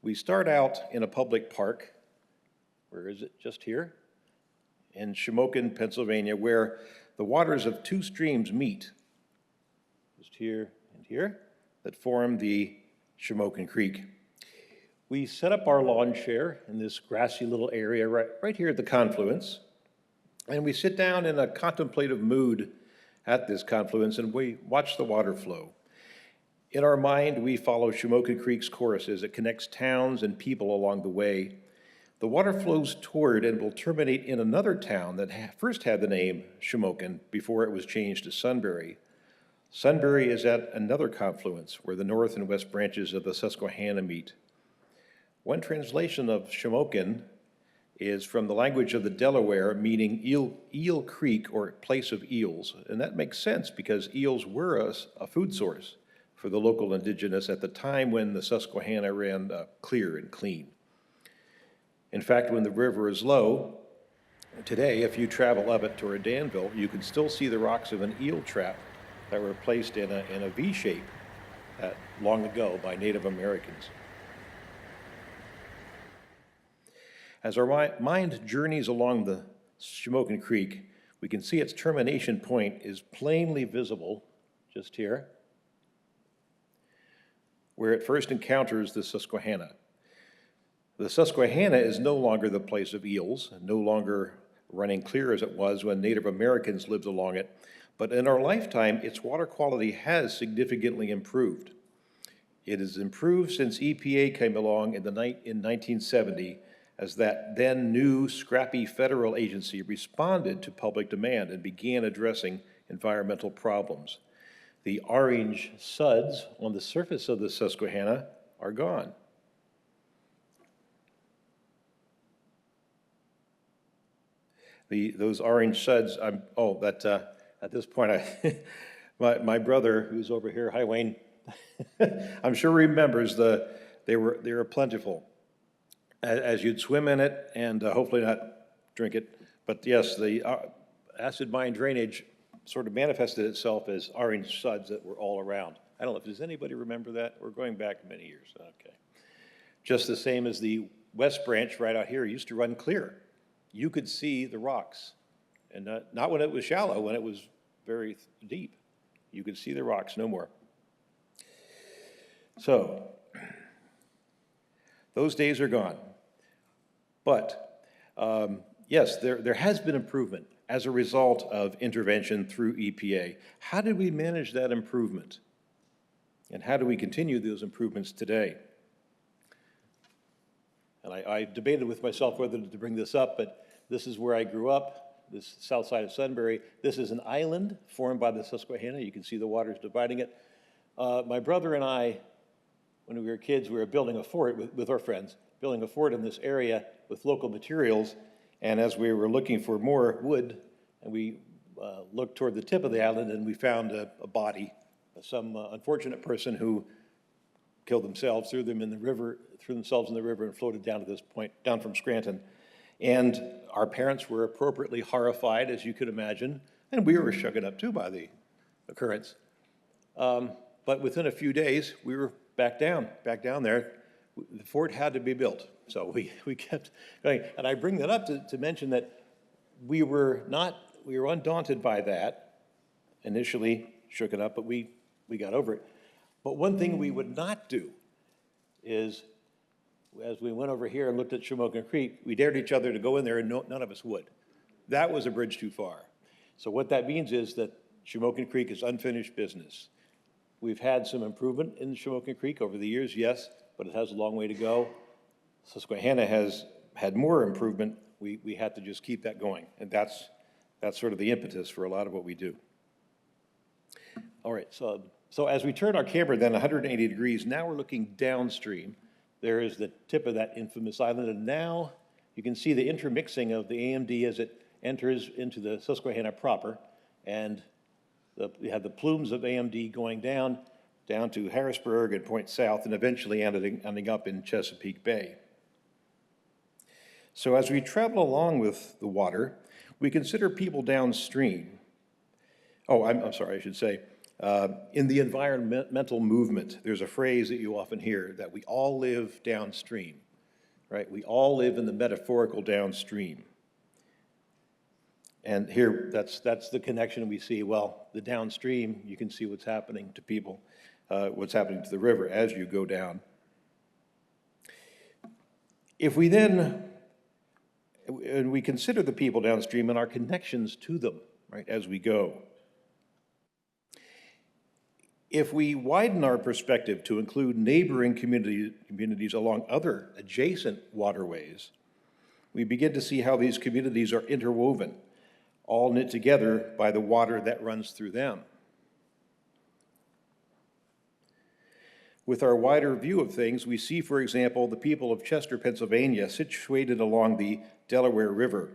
We start out in a public park. Where is it? Just here? In Shamokin, Pennsylvania, where the waters of two streams meet, just here and here, that form the Shamokin Creek. We set up our lawn chair in this grassy little area right here at the confluence, and we sit down in a contemplative mood at this confluence and we watch the water flow. In our mind, we follow Shamokin Creek's course as it connects towns and people along the way. The water flows toward and will terminate in another town that first had the name Shamokin before it was changed to Sunbury. Sunbury is at another confluence where the north and west branches of the Susquehanna meet. One translation of Shamokin is from the language of the Delaware, meaning eel creek or place of eels. And that makes sense because eels were a food source for the local indigenous at the time when the Susquehanna ran clear and clean. In fact, when the river is low, today, if you travel up it toward Danville, you can still see the rocks of an eel trap that were placed in a V shape long ago by Native Americans. As our mind journeys along the Shamokin Creek, we can see its termination point is plainly visible just here, where it first encounters the Susquehanna. The Susquehanna is no longer the place of eels, no longer running clear as it was when Native Americans lived along it, but in our lifetime, its water quality has significantly improved. It has improved since EPA came along in 1970 as that then new scrappy federal agency responded to public demand and began addressing environmental problems. The orange suds on the surface of the Susquehanna are gone. Those orange suds, at this point, my brother, who's over here, hi Wayne, I'm sure remembers they were plentiful as you'd swim in it and hopefully not drink it. But yes, the acid mine drainage sort of manifested itself as orange suds that were all around. I don't know, does anybody remember that? We're going back many years, okay. Just the same as the West Branch right out here used to run clear. You could see the rocks, and not when it was shallow, when it was very deep. You could see the rocks no more. So, those days are gone. But yes, there has been improvement as a result of intervention through EPA. How did we manage that improvement? And how do we continue those improvements today? And I debated with myself whether to bring this up, but this is where I grew up, this south side of Sunbury. This is an island formed by the Susquehanna. You can see the waters dividing it. My brother and I, when we were kids, we were building a fort with our friends, building a fort in this area with local materials. And as we were looking for more wood, and we looked toward the tip of the island, and we found a body of some unfortunate person who killed themselves, threw themselves in the river and floated down to this point, down from Scranton. And our parents were appropriately horrified, as you could imagine, and we were shooken up too by the occurrence. But within a few days, we were back down there. The fort had to be built, so we kept going. And I bring that up to mention that we were undaunted by that, initially shooken up, but we got over it. But one thing we would not do is, as we went over here and looked at Shamokin Creek, we dared each other to go in there, and none of us would. That was a bridge too far. So what that means is that Shamokin Creek is unfinished business. We've had some improvement in Shamokin Creek over the years, yes, but it has a long way to go. Susquehanna has had more improvement. We have to just keep that going, and that's sort of the impetus for a lot of what we do. All right, so as we turn our camera then 180 degrees, now we're looking downstream. There is the tip of that infamous island, and now you can see the intermixing of the AMD as it enters into the Susquehanna proper, and we have the plumes of AMD going down to Harrisburg and point south, and eventually ending up in Chesapeake Bay. So as we travel along with the water, we consider people downstream. Oh, I'm sorry, I should say, In the environmental movement, there's a phrase that you often hear, that we all live downstream, right? We all live in the metaphorical downstream. And here, that's the connection we see. Well, the downstream, you can see what's happening to people, what's happening to the river as you go down. If we then, and we consider the people downstream and our connections to them, right, as we go. If we widen our perspective to include neighboring communities along other adjacent waterways, we begin to see how these communities are interwoven, all knit together by the water that runs through them. With our wider view of things, we see, for example, the people of Chester, Pennsylvania, situated along the Delaware River,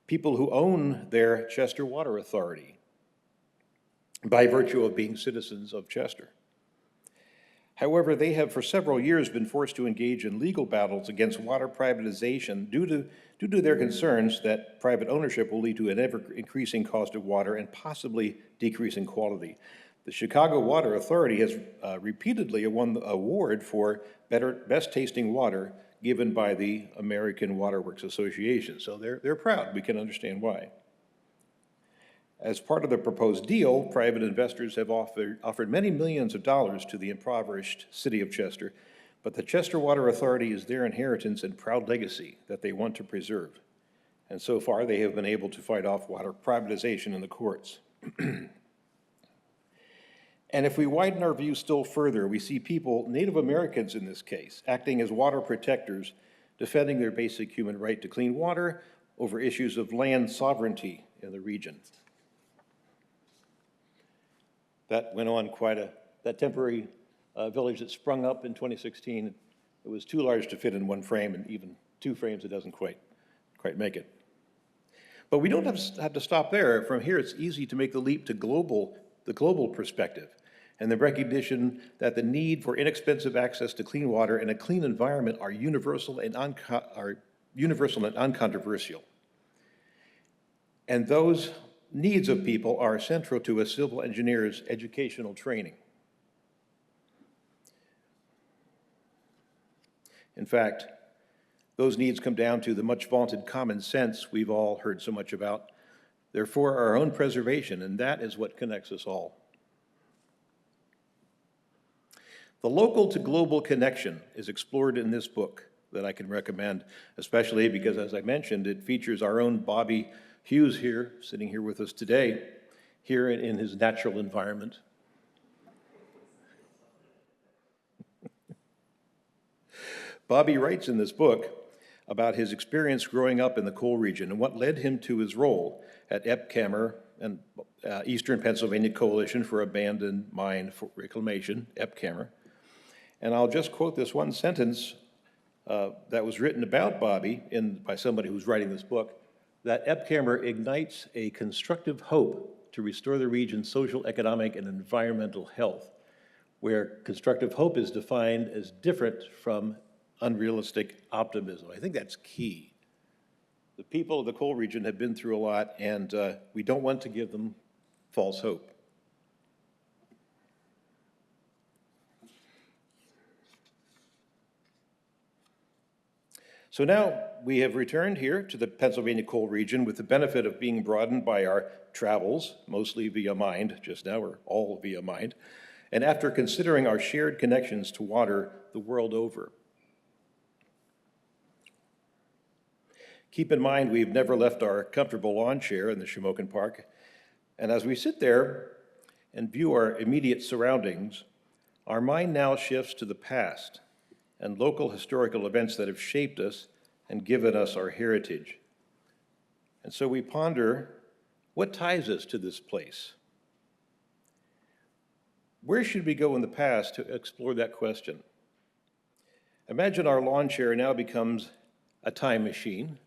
people who own their Chester Water Authority by virtue of being citizens of Chester. However, they have for several years been forced to engage in legal battles against water privatization due to their concerns that private ownership will lead to an ever-increasing cost of water and possibly decreasing quality. The Chicago Water Authority has repeatedly won the award for best tasting water given by the American Water Works Association. So they're proud. We can understand why. As part of the proposed deal, private investors have offered many millions of dollars to the impoverished city of Chester, but the Chester Water Authority is their inheritance and proud legacy that they want to preserve. And so far, they have been able to fight off water privatization in the courts. And if we widen our view still further, we see people, Native Americans in this case, acting as water protectors, defending their basic human right to clean water over issues of land sovereignty in the region. That went on that temporary village that sprung up in 2016, it was too large to fit in one frame, and even 2 frames, it doesn't quite make it. But we don't have to stop there. From here, it's easy to make the leap to the global perspective, and the recognition that the need for inexpensive access to clean water and a clean environment are universal and uncontroversial. And those needs of people are central to a civil engineer's educational training. In fact, those needs come down to the much vaunted common sense we've all heard so much about. They're for our own preservation, and that is what connects us all. The local to global connection is explored in this book that I can recommend, especially because, as I mentioned, it features our own Bobby Hughes here, sitting here with us today, here in his natural environment. Bobby writes in this book about his experience growing up in the coal region and what led him to his role at EPCAMR and Eastern Pennsylvania Coalition for Abandoned Mine Reclamation, EPCAMR. And I'll just quote this one sentence that was written about Bobby by somebody who's writing this book, that EPCAMR ignites a constructive hope to restore the region's social, economic, and environmental health, where constructive hope is defined as different from unrealistic optimism. I think that's key. The people of the coal region have been through a lot, and we don't want to give them false hope. So now we have returned here to the Pennsylvania coal region with the benefit of being broadened by our travels, mostly via mind. Just now we're all via mind. And after considering our shared connections to water the world over. Keep in mind, we've never left our comfortable lawn chair in the Shamokin Park. And as we sit there and view our immediate surroundings, our mind now shifts to the past and local historical events that have shaped us and given us our heritage. And so we ponder, what ties us to this place? Where should we go in the past to explore that question? Imagine our lawn chair now becomes a time machine.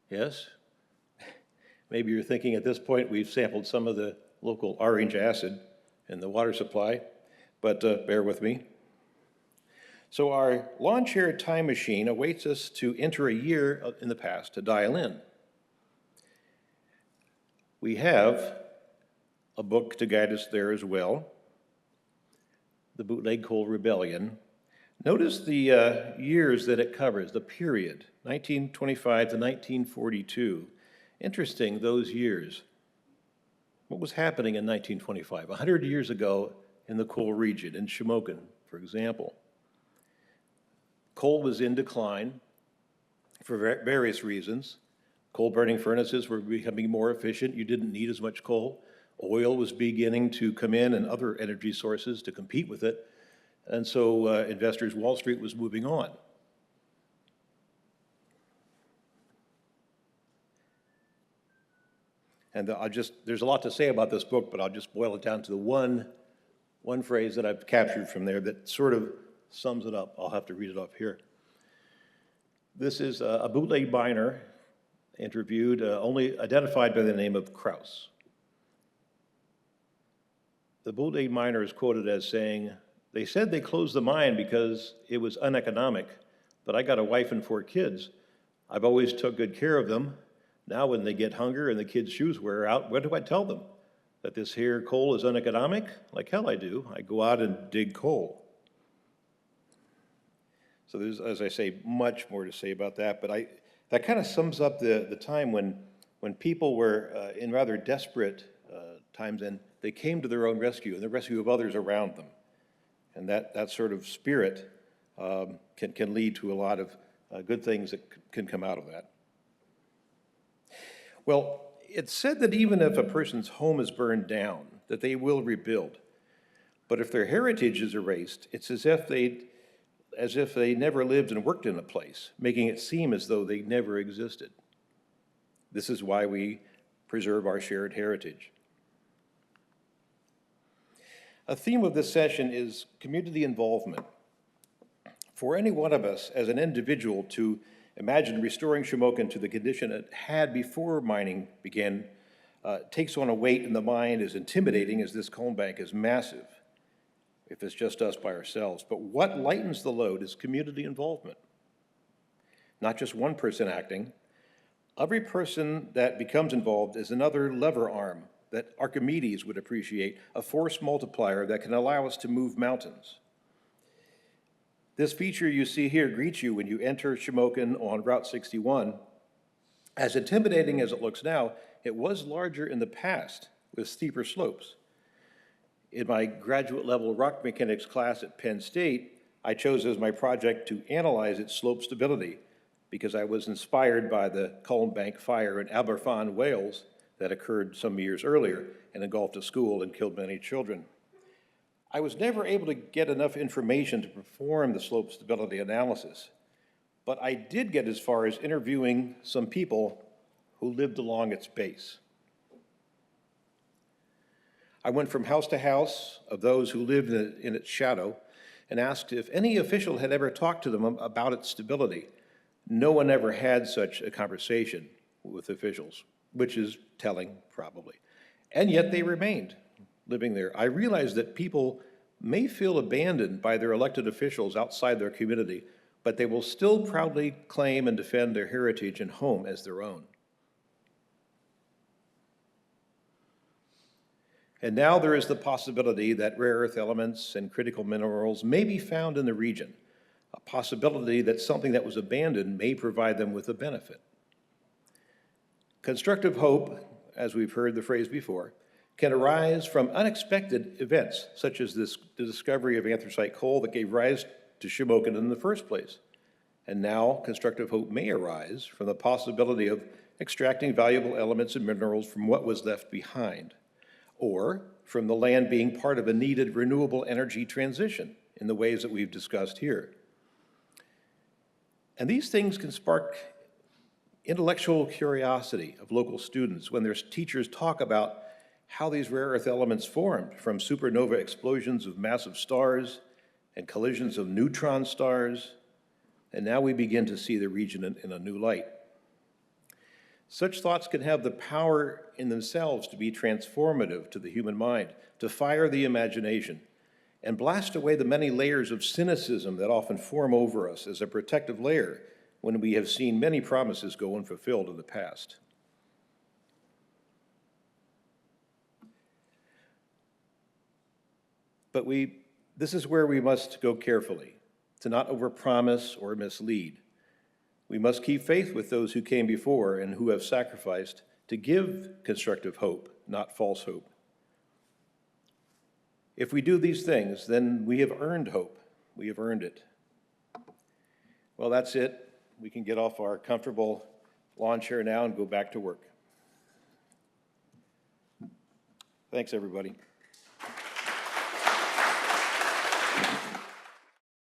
Yes? Maybe you're thinking at this point we've sampled some of the local orange acid in the water supply, but bear with me. So our lawn chair time machine awaits us to enter a year in the past to dial in. We have a book to guide us there as well, the Bootleg Coal Rebellion. Notice the years that it covers, the period, 1925 to 1942. Interesting, those years. What was happening in 1925, 100 years ago in the coal region, in Shamokin, for example? Coal was in decline for various reasons. Coal-burning furnaces were becoming more efficient. You didn't need as much coal. Oil was beginning to come in and other energy sources to compete with it. And so investors, Wall Street was moving on. And there's a lot to say about this book, but I'll just boil it down to the one phrase that I've captured from there that sort of sums it up. I'll have to read it off here. This is a bootleg miner interviewed, only identified by the name of Kraus. The bootleg miner is quoted as saying, "They said they closed the mine because it was uneconomic, but I got a wife and 4 kids. I've always took good care of them. Now when they get hunger and the kids' shoes wear out, what do I tell them? That this here coal is uneconomic? Like hell I do. I go out and dig coal." So there's, as I say, much more to say about that, but that kind of sums up the time when people were in rather desperate times, and they came to their own rescue and the rescue of others around them. And that sort of spirit can lead to a lot of good things that can come out of that. Well, it's said that even if a person's home is burned down, that they will rebuild. But if their heritage is erased, it's as if they never lived and worked in a place, making it seem as though they never existed. This is why we preserve our shared heritage. A theme of this session is community involvement. For any one of us as an individual to imagine restoring Shamokin to the condition it had before mining began takes on a weight in the mind as intimidating as this coal bank is massive, if it's just us by ourselves. But what lightens the load is community involvement. Not just one person acting. Every person that becomes involved is another lever arm that Archimedes would appreciate, a force multiplier that can allow us to move mountains. This feature you see here greets you when you enter Shamokin on Route 61. As intimidating as it looks now, it was larger in the past with steeper slopes. In my graduate level rock mechanics class at Penn State, I chose as my project to analyze its slope stability because I was inspired by the Cullen Bank fire in Aberfan, Wales, that occurred some years earlier and engulfed a school and killed many children. I was never able to get enough information to perform the slope stability analysis, but I did get as far as interviewing some people who lived along its base. I went from house to house of those who lived in its shadow and asked if any official had ever talked to them about its stability. No one ever had such a conversation with officials, which is telling, probably. And yet they remained living there. I realized that people may feel abandoned by their elected officials outside their community, but they will still proudly claim and defend their heritage and home as their own. And now there is the possibility that rare earth elements and critical minerals may be found in the region, a possibility that something that was abandoned may provide them with a benefit. Constructive hope, as we've heard the phrase before, can arise from unexpected events, such as the discovery of anthracite coal that gave rise to Shamokin in the first place. And now constructive hope may arise from the possibility of extracting valuable elements and minerals from what was left behind, or from the land being part of a needed renewable energy transition in the ways that we've discussed here. And these things can spark intellectual curiosity of local students when their teachers talk about how these rare earth elements formed from supernova explosions of massive stars and collisions of neutron stars, and now we begin to see the region in a new light. Such thoughts can have the power in themselves to be transformative to the human mind, to fire the imagination, and blast away the many layers of cynicism that often form over us as a protective layer when we have seen many promises go unfulfilled in the past. But This is where we must go carefully, to not overpromise or mislead. We must keep faith with those who came before and who have sacrificed to give constructive hope, not false hope. If we do these things, then we have earned hope. We have earned it. Well, that's it. We can get off our comfortable lawn chair now and go back to work. Thanks, everybody.